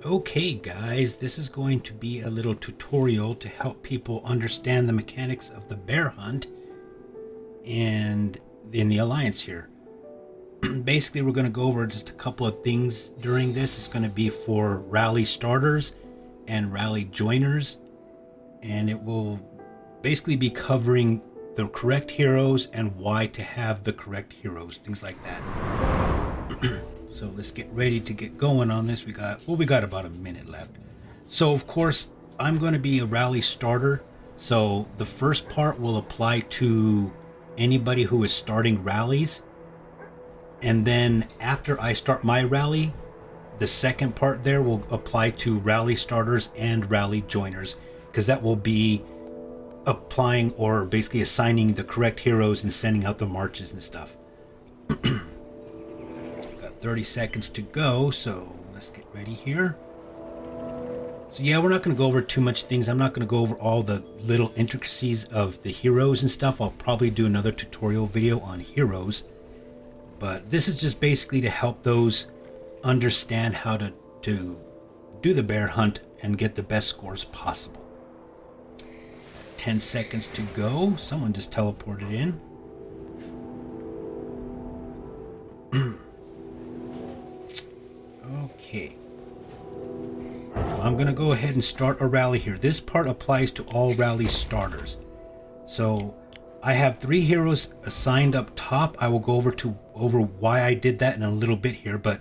Okay guys, this is going to be a little tutorial to help people understand the mechanics of the bear hunt and in the alliance here. Basically, we're going to go over just a couple of things during this. It's going to be for rally starters and rally joiners, and it will basically be covering the correct heroes and why to have the correct heroes, things like that. So let's get ready to get going on this. We got about a minute left. So of course, I'm going to be a rally starter. So the first part will apply to anybody who is starting rallies. And then after I start my rally, the second part there will apply to rally starters and rally joiners, because that will be applying or basically assigning the correct heroes and sending out the marches and stuff. 30 seconds to go, so let's get ready here. So yeah, we're not going to go over too much things. I'm not going to go over all the little intricacies of the heroes and stuff. I'll probably do another tutorial video on heroes, but this is just basically to help those understand how to do the bear hunt and get the best scores possible. 10 seconds to go. Someone just teleported in. Okay, I'm going to go ahead and start a rally here. This part applies to all rally starters. So I have 3 heroes assigned up top. I will go over why I did that in a little bit here, but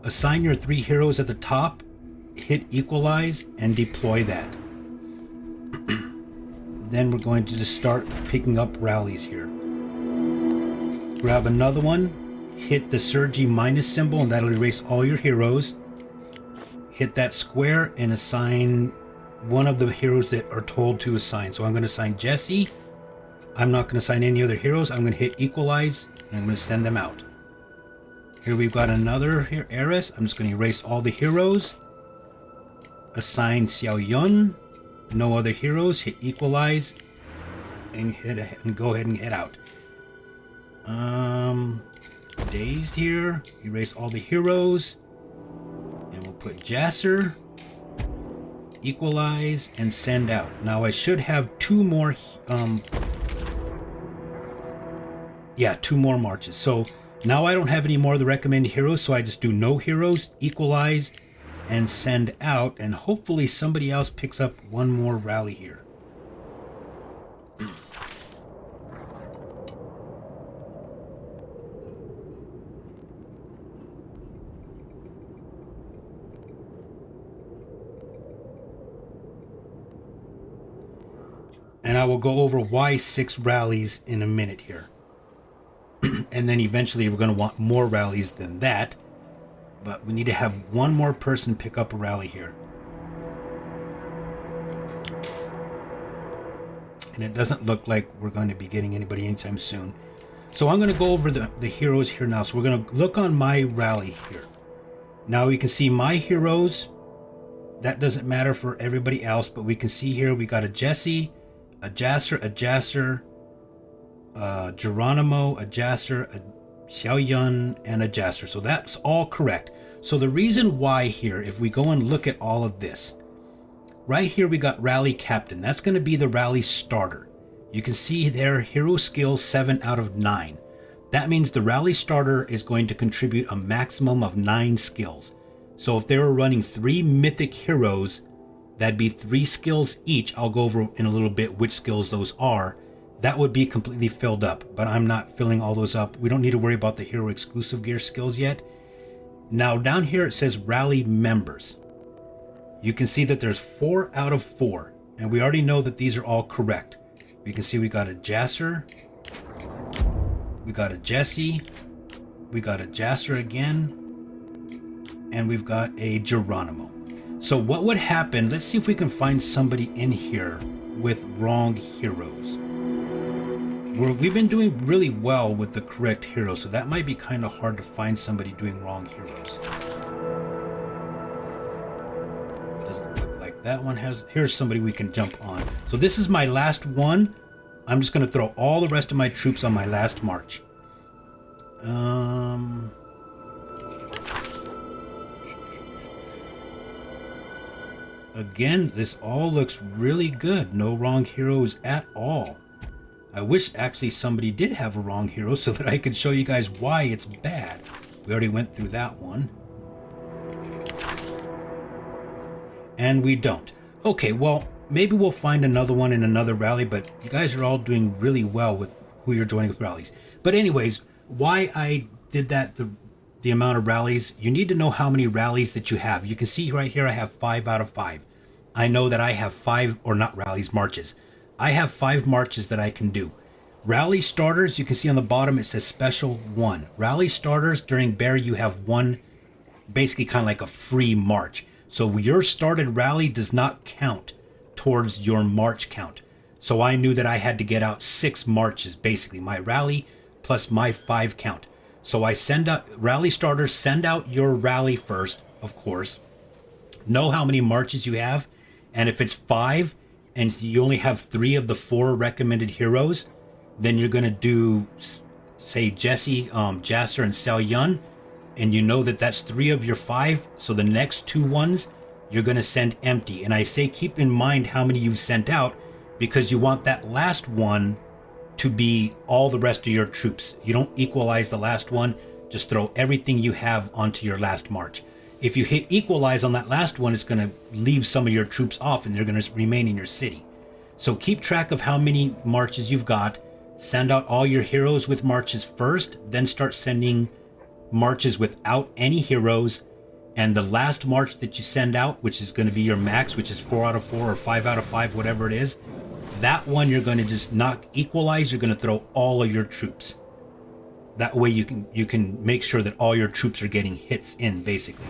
assign your 3 heroes at the top, hit equalize, and deploy that. Then we're going to just start picking up rallies here. Grab another one. Hit the Surgy minus symbol, and that'll erase all your heroes. Hit that square and assign one of the heroes that are told to assign. So I'm going to assign Jesse. I'm not going to assign any other heroes. I'm going to hit equalize, and I'm going to send them out. Here we've got another here, Eris. I'm just going to erase all the heroes. Assign Xiao Yun. No other heroes. Hit equalize, and go ahead and head out. Dazed here, erase all the heroes, and we'll put Jasser, equalize, and send out. Now I should have 2 more 2 more marches. So now I don't have any more of the recommended heroes, so I just do no heroes, equalize, and send out, and hopefully somebody else picks up one more rally here. And I will go over why 6 rallies in a minute here. And then eventually we're going to want more rallies than that. But we need to have one more person pick up a rally here. And it doesn't look like we're going to be getting anybody anytime soon. So I'm going to go over the heroes here now. So we're going to look on my rally here. Now we can see my heroes. That doesn't matter for everybody else, but we can see here we got a Jesse, a Jasser, Geronimo, a Jasser, a Xiao Yun, and a Jasser. So that's all correct. So the reason why here, if we go and look at all of this, right here we got Rally Captain. That's going to be the rally starter. You can see there, hero skills 7 out of 9. That means the rally starter is going to contribute a maximum of 9 skills. So if they were running 3 mythic heroes, that'd be 3 skills each. I'll go over in a little bit which skills those are. That would be completely filled up, but I'm not filling all those up. We don't need to worry about the hero exclusive gear skills yet. Now down here it says rally members. You can see that there's 4 out of 4, and we already know that these are all correct. We can see we got a Jasser, we got a Jesse, we got a Jasser again, and we've got a Geronimo. So what would happen, let's see if we can find somebody in here with wrong heroes. We've been doing really well with the correct heroes, so that might be kind of hard to find somebody doing wrong heroes. Doesn't look like that one has. Here's somebody we can jump on. So this is my last one. I'm just going to throw all the rest of my troops on my last march. Again, this all looks really good. No wrong heroes at all. I wish actually somebody did have a wrong hero so that I could show you guys why it's bad. We already went through that one. And we don't. Okay, well, maybe we'll find another one in another rally, but you guys are all doing really well with who you're joining with rallies. But anyways, why I did that, the amount of rallies, you need to know how many rallies that you have. You can see right here I have 5 out of 5. I know that I have 5, or not rallies, marches. I have 5 marches that I can do. Rally starters, you can see on the bottom it says special 1. Rally starters, during bear you have 1, basically kind of like a free march. So your started rally does not count towards your march count. So I knew that I had to get out 6 marches, basically my rally plus my 5 count. So I send out rally starters, send out your rally first, of course. Know how many marches you have, and if it's 5 and you only have 3 of the 4 recommended heroes, then you're gonna do, say, Jesse, Jasser, and Sal Yun, and you know that that's 3 of your 5. So the next 2 ones you're gonna send empty. And I say keep in mind how many you've sent out, because you want that last one to be all the rest of your troops. You don't equalize the last one, just throw everything you have onto your last march. If you hit equalize on that last one, it's going to leave some of your troops off and they're going to remain in your city. So keep track of how many marches you've got. Send out all your heroes with marches first, then start sending marches without any heroes. And the last march that you send out, which is going to be your max, which is 4 out of 4 or 5 out of 5, whatever it is, that one you're going to just not equalize. You're going to throw all of your troops. That way you can make sure that all your troops are getting hits in, basically.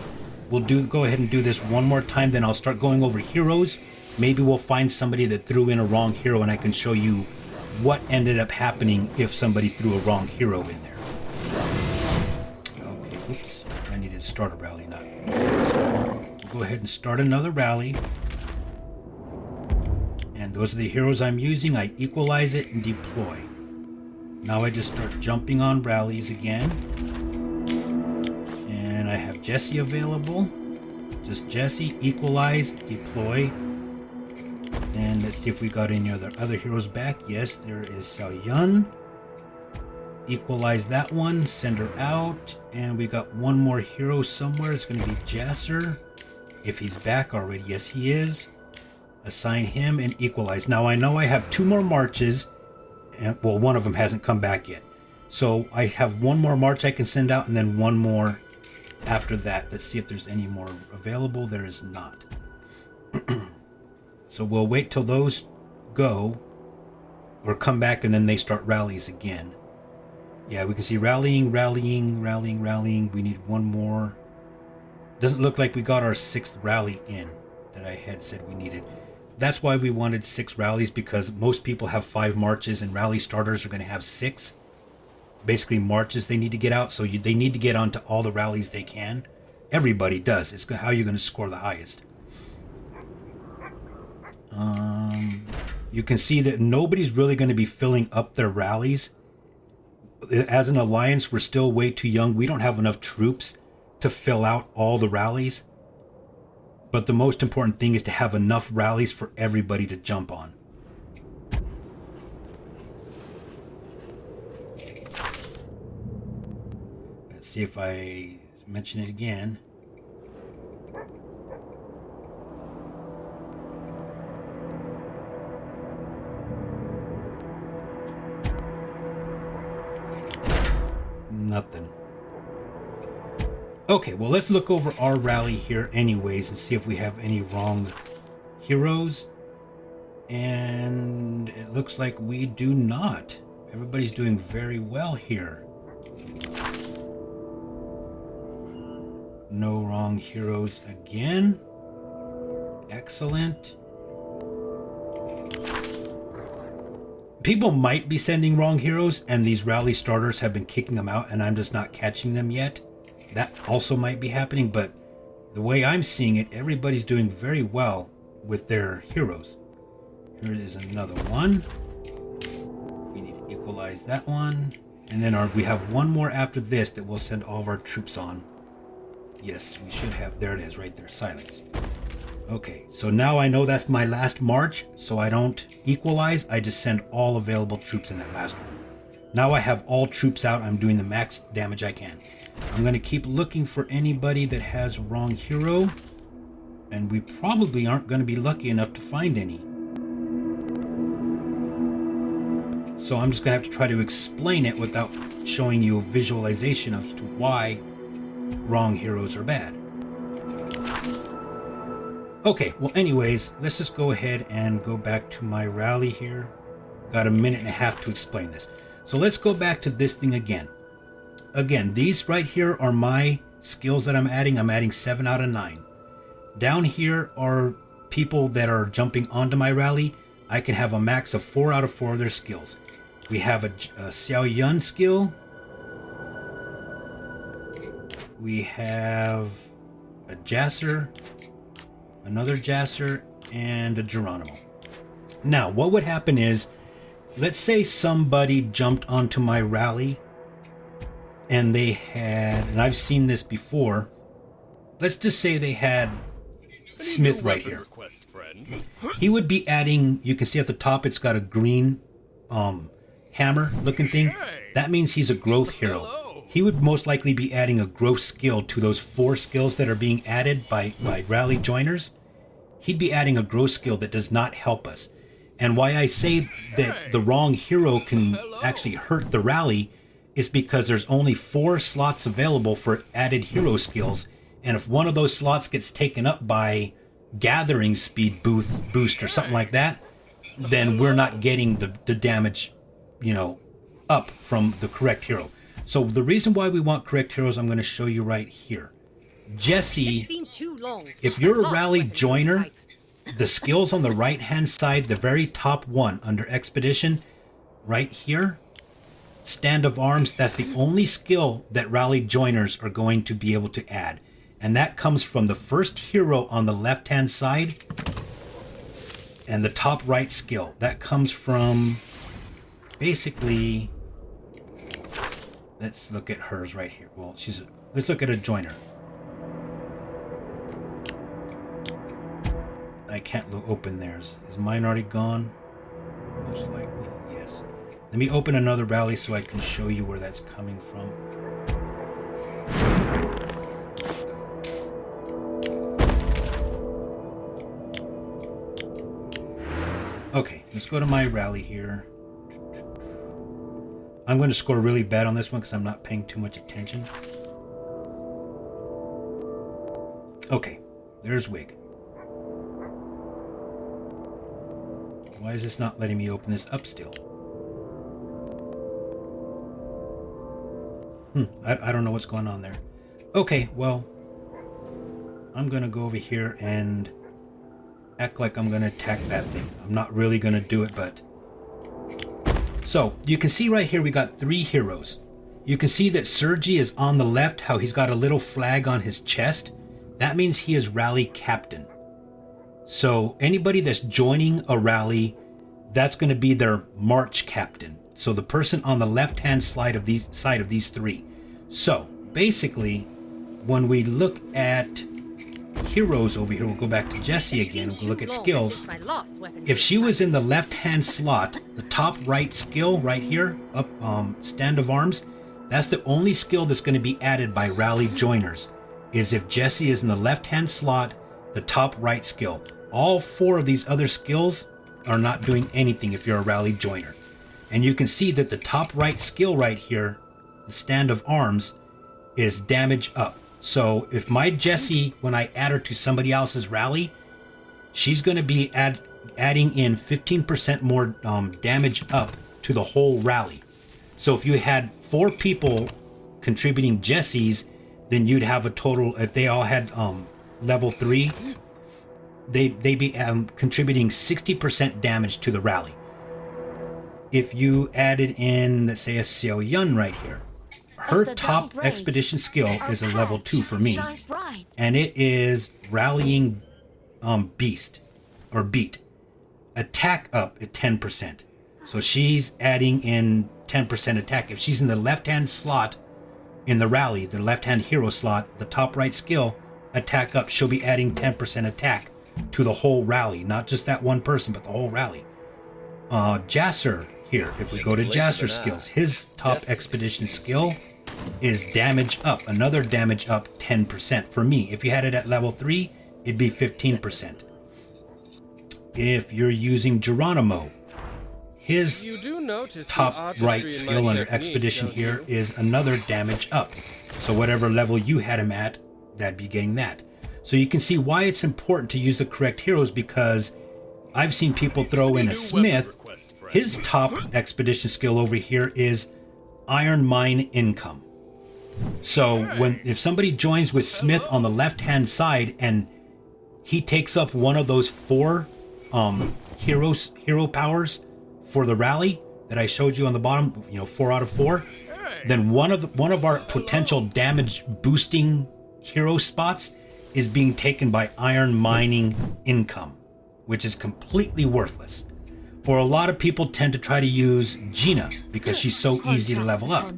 We'll go ahead and do this one more time, then I'll start going over heroes. Maybe we'll find somebody that threw in a wrong hero and I can show you what ended up happening if somebody threw a wrong hero in there. Okay, oops. I needed to start a rally, not. So we'll go ahead and start another rally. And those are the heroes I'm using. I equalize it and deploy. Now I just start jumping on rallies again. And I have Jesse available. Just Jesse, equalize, deploy. And let's see if we got any other heroes back. Yes, there is Sal Yun. Equalize that one, send her out. And we got one more hero somewhere. It's going to be Jasser. If he's back already, yes he is. Assign him and equalize. Now I know I have 2 more marches. And, well, one of them hasn't come back yet. So I have 1 more march I can send out and then 1 more after that. Let's see if there's any more available. There is not. So we'll wait till those go or come back and then they start rallies again. Yeah, we can see rallying. We need 1 more. Doesn't look like we got our 6th rally in that I had said we needed. That's why we wanted 6 rallies, because most people have 5 marches and rally starters are going to have 6. Basically marches they need to get out. So they need to get onto all the rallies they can. Everybody does. It's how you're going to score the highest. You can see that nobody's really going to be filling up their rallies. As an alliance, we're still way too young. We don't have enough troops to fill out all the rallies. But the most important thing is to have enough rallies for everybody to jump on. Let's see if I mention it again. Nothing. Okay, well, let's look over our rally here anyways and see if we have any wrong heroes. And it looks like we do not. Everybody's doing very well here. No wrong heroes again. Excellent. People might be sending wrong heroes and these rally starters have been kicking them out and I'm just not catching them yet. That also might be happening, but the way I'm seeing it, everybody's doing very well with their heroes. Here is another one. We need to equalize that one. And then we have 1 more after this that we'll send all of our troops on. Yes, we should have. There it is right there. Silence. Okay, so now I know that's my last march, so I don't equalize. I just send all available troops in that last one. Now I have all troops out. I'm doing the max damage I can. I'm going to keep looking for anybody that has wrong hero, and we probably aren't going to be lucky enough to find any. So I'm just going to have to try to explain it without showing you a visualization as to why wrong heroes are bad. Okay, well anyways, let's just go ahead and go back to my rally here. Got a minute and a half to explain this. So let's go back to this thing again. Again, these right here are my skills that I'm adding. I'm adding 7 out of 9. Down here are people that are jumping onto my rally. I can have a max of 4 out of 4 of their skills. We have a Xiao Yun skill. We have a Jasser, another Jasser, and a Geronimo. Now, what would happen is, let's say somebody jumped onto my rally and they had, and I've seen this before, let's just say they had Smith right here. He would be adding, you can see at the top it's got a green hammer looking thing. That means he's a growth hero. He would most likely be adding a growth skill to those 4 skills that are being added by rally joiners. He'd be adding a growth skill that does not help us. And why I say that the wrong hero can actually hurt the rally is because there's only 4 slots available for added hero skills. And if one of those slots gets taken up by gathering speed boost or something like that, then we're not getting the damage, up from the correct hero. So the reason why we want correct heroes, I'm going to show you right here. Jesse, if you're a rally joiner, the skills on the right hand side, the very top one under expedition, right here, stand of arms, that's the only skill that rally joiners are going to be able to add. And that comes from the first hero on the left hand side and the top right skill. That comes from basically, let's look at hers right here. Well, let's look at a joiner. I can't open theirs. Is mine already gone? Most likely, yes. Let me open another rally so I can show you where that's coming from. Okay, let's go to my rally here. I'm going to score really bad on this one because I'm not paying too much attention. Okay, there's Wig. Why is this not letting me open this up still? I don't know what's going on there. Okay, well, I'm going to go over here and act like I'm going to attack that thing. I'm not really going to do it, but... So, you can see right here we got 3 heroes. You can see that Sergi is on the left, how he's got a little flag on his chest. That means he is rally captain. So, anybody that's joining a rally, that's going to be their march captain. So, the person on the left-hand side of these 3. So, basically, when we look at heroes over here, we'll go back to Jessie again, we'll look at skills. If she was in the left-hand slot, the top right skill right here, up stand of arms, that's the only skill that's going to be added by rally joiners, is if Jessie is in the left-hand slot, the top right skill. All 4 of these other skills are not doing anything if you're a rally joiner. And you can see that the top right skill right here, the stand of arms, is damage up. So if my Jessie, when I add her to somebody else's rally, she's going to be adding in 15% more damage up to the whole rally. So if you had 4 people contributing Jessies, then you'd have a total, if they all had level 3, they'd be contributing 60% damage to the rally. If you added in, let's say, a Xiao Yun right here, her top expedition skill is a level 2 for me, and it is rallying beast or beat. Attack up at 10%. So she's adding in 10% attack. If she's in the left-hand slot in the rally, the left-hand hero slot, the top right skill, attack up, she'll be adding 10% attack. to the whole rally, not just that one person, but the whole rally. Jasser here, if we go to Jasser's skills, his top expedition skill is damage up, another damage up 10%. For me, if you had it at level 3, it'd be 15%. If you're using Geronimo, his top right skill under expedition here is another damage up. So whatever level you had him at, that'd be getting that. So you can see why it's important to use the correct heroes, because I've seen people throw in a Smith. His top expedition skill over here is Iron Mine Income. So if somebody joins with Smith on the left hand side and he takes up one of those 4 hero powers for the rally that I showed you on the bottom, 4 out of 4, then one of our potential damage boosting hero spots is being taken by Iron Mining Income, which is completely worthless. Or a lot of people tend to try to use Gina because she's so easy to level up.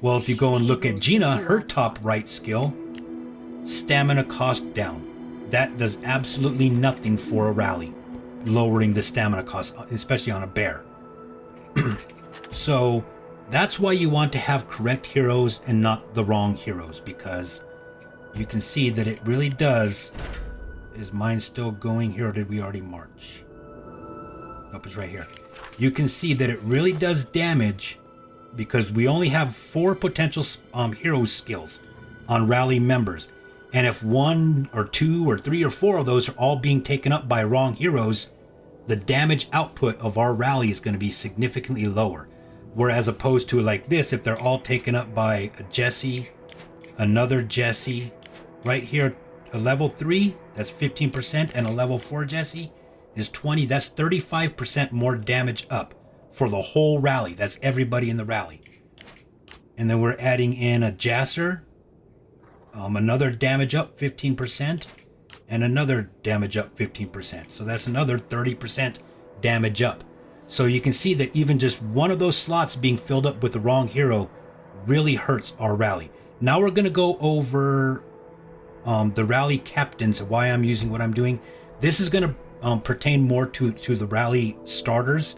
Well, if you go and look at Gina, her top right skill, stamina cost down. That does absolutely nothing for a rally, lowering the stamina cost, especially on a bear. So that's why you want to have correct heroes and not the wrong heroes, because you can see that it really does. Is mine still going here, or did we already march? Nope, it's right here. You can see that it really does damage because we only have 4 potential hero skills on rally members. And if 1 or 2 or 3 or 4 of those are all being taken up by wrong heroes, the damage output of our rally is going to be significantly lower. Whereas opposed to like this, if they're all taken up by a Jesse, another Jesse, right here, a level 3, that's 15%, and a level 4 Jesse is 20. That's 35% more damage up for the whole rally. That's everybody in the rally. And then we're adding in a Jasser, another damage up 15%, and another damage up 15%. So that's another 30% damage up. So you can see that even just one of those slots being filled up with the wrong hero really hurts our rally. Now we're going to go over the rally captains, why I'm using what I'm doing. This is going to pertain more to the rally starters,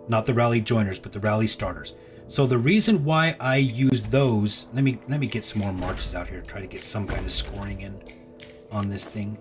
not the rally joiners, but the rally starters. So the reason why I use those, let me get some more marches out here, try to get some kind of scoring in on this thing.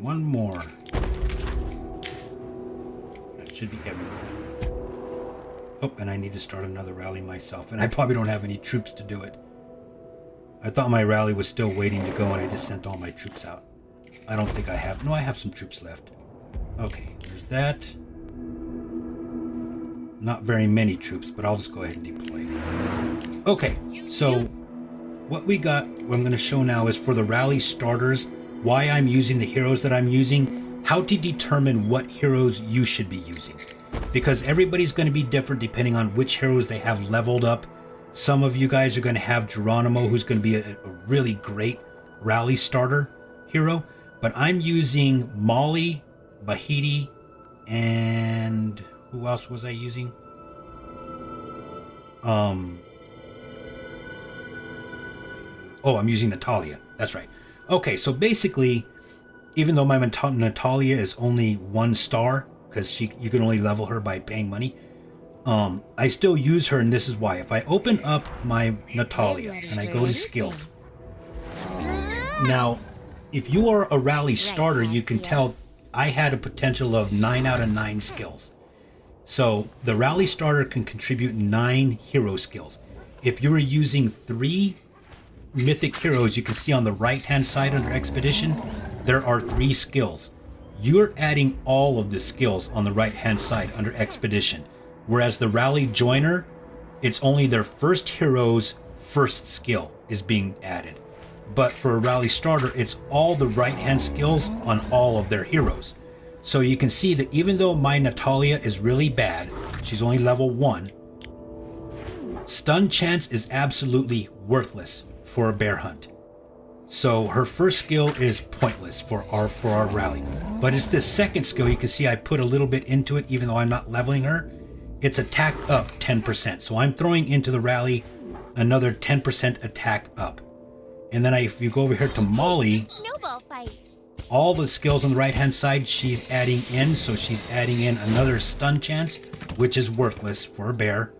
One more. That should be everybody. Oh, and I need to start another rally myself, and I probably don't have any troops to do it. I thought my rally was still waiting to go, and I just sent all my troops out. I don't think I have. No, I have some troops left. Okay, there's that. Not very many troops, but I'll just go ahead and deploy it. Okay, so what we got, what I'm going to show now is for the rally starters, why I'm using the heroes that I'm using, how to determine what heroes you should be using. Because everybody's going to be different depending on which heroes they have leveled up. Some of you guys are going to have Geronimo, who's going to be a really great rally starter hero. But I'm using Molly, Bahiti, and who else was I using? I'm using Natalia. That's right. Okay, so basically, even though my Natalia is only 1 star, because you can only level her by paying money, I still use her, and this is why. If I open up my Natalia and I go to skills, now, if you are a rally starter, you can tell I had a potential of 9 out of 9 skills. So the rally starter can contribute 9 hero skills. If you were using 3 mythic heroes, you can see on the right hand side under expedition there are 3 skills. You're adding all of the skills on the right hand side under expedition, whereas the rally joiner, it's only their first hero's first skill is being added. But for a rally starter, it's all the right hand skills on all of their heroes. So you can see that even though my Natalia is really bad, she's only level 1, stun chance is absolutely worthless for a bear hunt. So her first skill is pointless for our rally. But it's this second skill, you can see I put a little bit into it even though I'm not leveling her. It's attack up 10%. So I'm throwing into the rally another 10% attack up. And then if you go over here to Molly, all the skills on the right hand side she's adding in. So she's adding in another stun chance, which is worthless for a bear.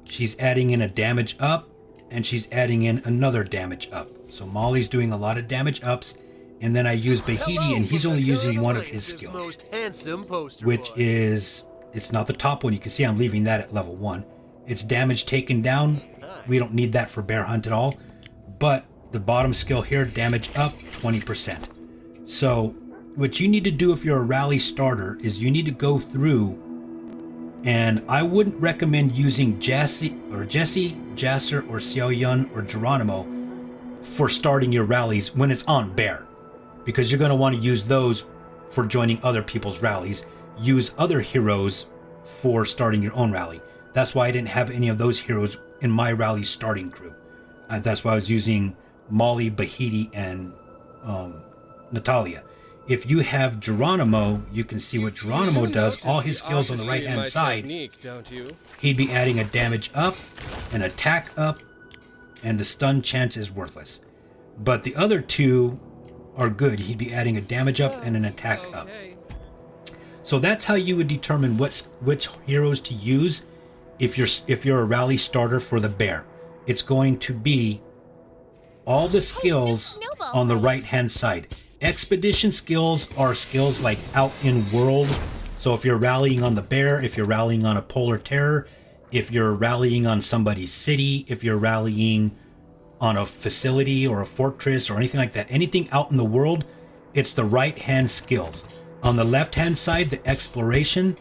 She's adding in a damage up, and she's adding in another damage up. So Molly's doing a lot of damage ups. And then I use Bahiti, and he's only using one of his skills, which is, it's not the top one. You can see I'm leaving that at level 1. It's damage taken down. We don't need that for bear hunt at all. But the bottom skill here, damage up 20%. So what you need to do if you're a rally starter is you need to go through, and I wouldn't recommend using Jesse, Jasser, or Xiao Yun, or Geronimo for starting your rallies when it's on bear, because you're going to want to use those for joining other people's rallies. Use other heroes for starting your own rally. That's why I didn't have any of those heroes in my rally starting crew. That's why I was using Molly, Bahiti, and Natalia. If you have Geronimo, you can see what Geronimo does. All his skills on the right hand side, he'd be adding a damage up, an attack up, and the stun chance is worthless. But the other two are good. He'd be adding a damage up and an attack up. So that's how you would determine which heroes to use if you're a rally starter for the bear. It's going to be all the skills on the right hand side. Expedition skills are skills like out in world. So if you're rallying on the bear, if you're rallying on a polar terror, if you're rallying on somebody's city, if you're rallying on a facility or a fortress or anything like that, anything out in the world, it's the right hand skills. On the left hand side, the exploration,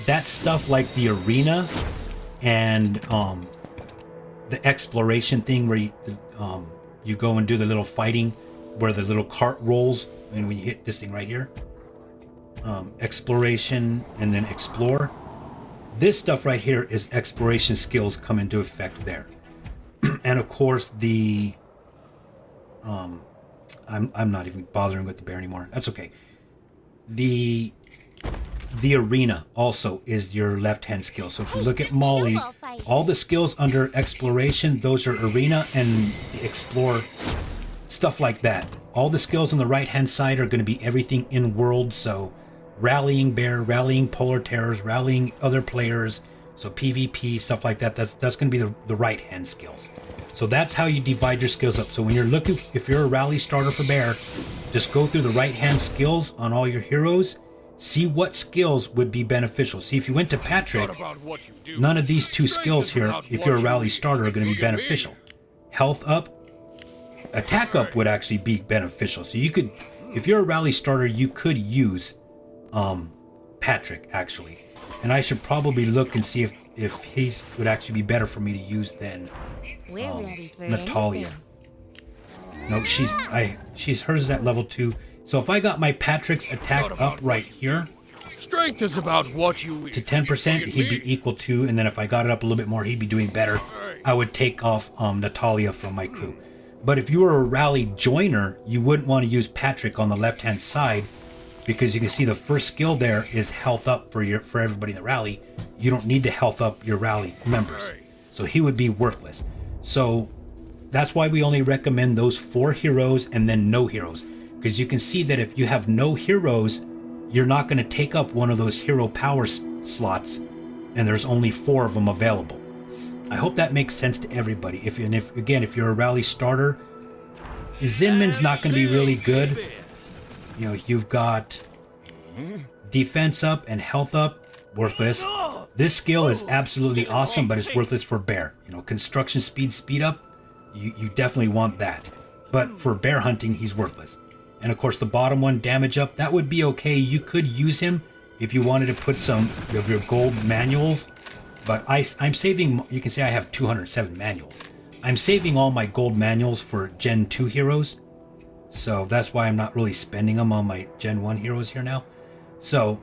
that's stuff like the arena and the exploration thing where you go and do the little fighting where the little cart rolls, and when you hit this thing right here, exploration and then explore. This stuff right here is exploration skills come into effect there. And of course the I'm not even bothering with the bear anymore. That's okay. The arena also is your left hand skill. So if you look at Molly, all the skills under exploration, those are arena and the explore, stuff like that. All the skills on the right hand side are going to be everything in world. So rallying bear, rallying polar terrors, rallying other players, so PvP, stuff like that. That's going to be the right hand skills. So that's how you divide your skills up. So when you're looking, if you're a rally starter for bear, just go through the right hand skills on all your heroes. See what skills would be beneficial. See, if you went to Patrick, none of these two skills here, if you're a rally starter, are going to be beneficial. Health up, attack up would actually be beneficial. So you could, if you're a rally starter, you could use Patrick actually. And I should probably look and see if he would actually be better for me to use than Natalia. No, she's hers at level 2. So if I got my Patrick's attack up right here, strength is about what you to 10%, he'd be equal to, and then if I got it up a little bit more, he'd be doing better. I would take off Natalia from my crew. But if you were a rally joiner, you wouldn't want to use Patrick on the left-hand side, because you can see the first skill there is health up for everybody in the rally. You don't need to health up your rally members. So he would be worthless. So that's why we only recommend those 4 heroes and then no heroes. Because you can see that if you have no heroes, you're not going to take up one of those hero power slots, and there's only 4 of them available. I hope that makes sense to everybody. If you're a rally starter, Zinman's not going to be really good. You know, you've got defense up and health up, worthless. This skill is absolutely awesome, but it's worthless for bear. You know, construction speed up, you definitely want that. But for bear hunting, he's worthless. And of course, the bottom one, damage up, that would be okay. You could use him if you wanted to put some of your gold manuals. But I'm saving, you can see I have 207 manuals. I'm saving all my gold manuals for Gen 2 heroes. So that's why I'm not really spending them on my Gen 1 heroes here now. So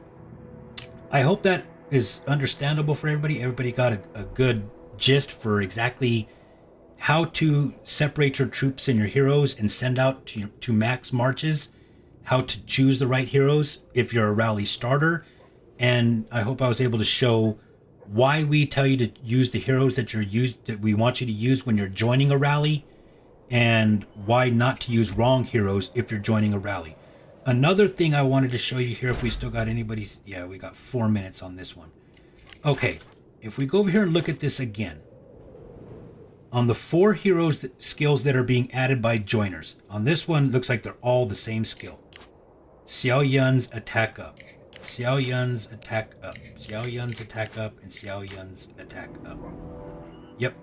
I hope that is understandable for everybody. Everybody got a good gist for exactly how to separate your troops and your heroes and send out to max marches, how to choose the right heroes if you're a rally starter. And I hope I was able to show why we tell you to use the heroes that we want you to use when you're joining a rally, and why not to use wrong heroes if you're joining a rally. Another thing I wanted to show you here, if we still got anybody's, yeah, we got 4 minutes on this one. Okay, if we go over here and look at this again, on the 4 heroes skills that are being added by joiners, on this one, looks like they're all the same skill. Xiao Yun's attack up, Xiao Yun's attack up, Xiao Yun's attack up, and Xiao Yun's attack up. Yep,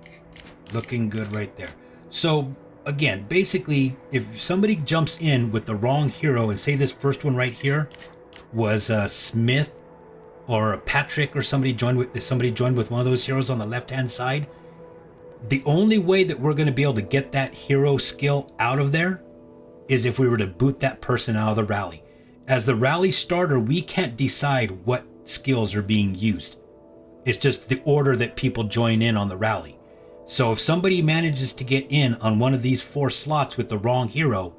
looking good right there. So again, basically, if somebody jumps in with the wrong hero, and say this first one right here was Smith or Patrick, or somebody joined with one of those heroes on the left hand side, the only way that we're going to be able to get that hero skill out of there is if we were to boot that person out of the rally. As the rally starter, we can't decide what skills are being used. It's just the order that people join in on the rally. So if somebody manages to get in on one of these 4 slots with the wrong hero,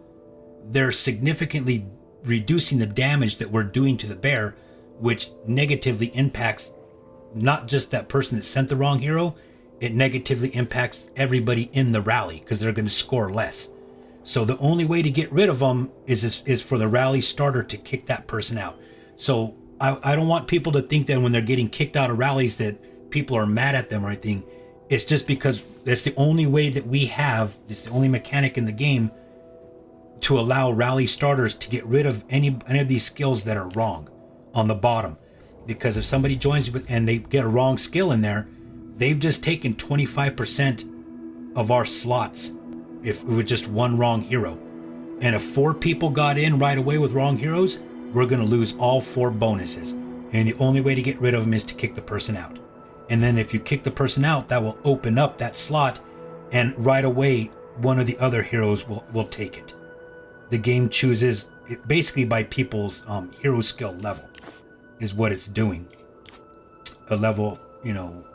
they're significantly reducing the damage that we're doing to the bear, which negatively impacts not just that person that sent the wrong hero, it negatively impacts everybody in the rally because they're going to score less. So the only way to get rid of them is for the rally starter to kick that person out. So I don't want people to think that when they're getting kicked out of rallies that people are mad at them or anything. It's just because that's the only way that we have, it's the only mechanic in the game to allow rally starters to get rid of any of these skills that are wrong on the bottom. Because if somebody joins and they get a wrong skill in there, they've just taken 25% of our slots if with just one wrong hero. And if 4 people got in right away with wrong heroes, we're going to lose all 4 bonuses. And the only way to get rid of them is to kick the person out. And then if you kick the person out, that will open up that slot, and right away one of the other heroes will take it. The game chooses it basically by people's hero skill level is what it's doing. A level,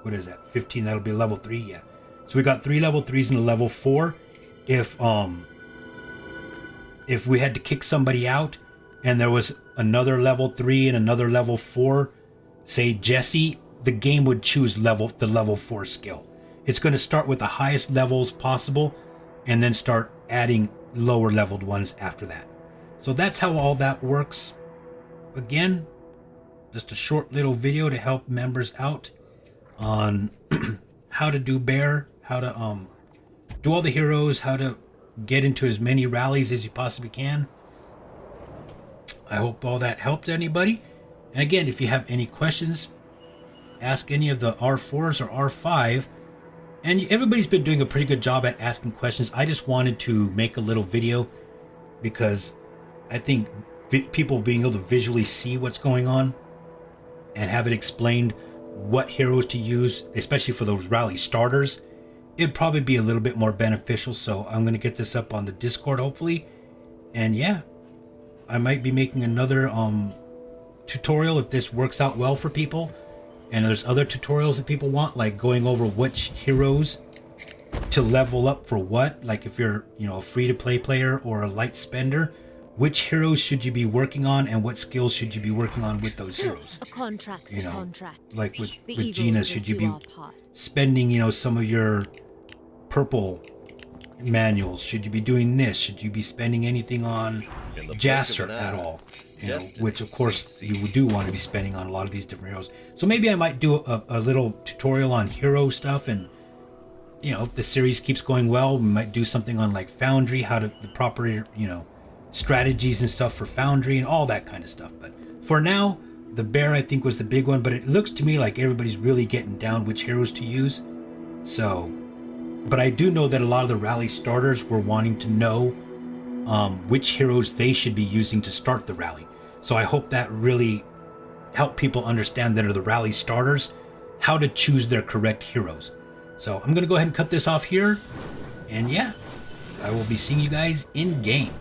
what is that? 15, that'll be level 3, yeah. So we got 3 level 3s and a level 4. If we had to kick somebody out and there was another level 3 and another level 4, say Jesse, the game would choose the level 4 skill. It's going to start with the highest levels possible and then start adding lower leveled ones after that. So that's how all that works. Again, just a short little video to help members out on how to do bear, how to do all the heroes, how to get into as many rallies as you possibly can. I hope all that helped anybody. And again, if you have any questions, ask any of the R4s or R5. And everybody's been doing a pretty good job at asking questions. I just wanted to make a little video because I think people being able to visually see what's going on and have it explained what heroes to use, especially for those rally starters, it'd probably be a little bit more beneficial. So I'm going to get this up on the Discord hopefully. And yeah, I might be making another tutorial if this works out well for people. And there's other tutorials that people want, like going over which heroes to level up for what. Like if you're, a free-to-play player or a light spender, which heroes should you be working on and what skills should you be working on with those heroes? A contract's a contract. Like with Gina, should you be spending, some of your purple manuals? Should you be doing this? Should you be spending anything on Jasser at all? Which of course you do want to be spending on a lot of these different heroes. So maybe I might do a little tutorial on hero stuff, and if the series keeps going well, we might do something on like Foundry, how to the proper strategies and stuff for Foundry and all that kind of stuff. But for now, the bear I think was the big one, but it looks to me like everybody's really getting down which heroes to use. So, but I do know that a lot of the rally starters were wanting to know which heroes they should be using to start the rally. So I hope that really helped people understand that are the rally starters, how to choose their correct heroes. So I'm going to go ahead and cut this off here. And yeah, I will be seeing you guys in game.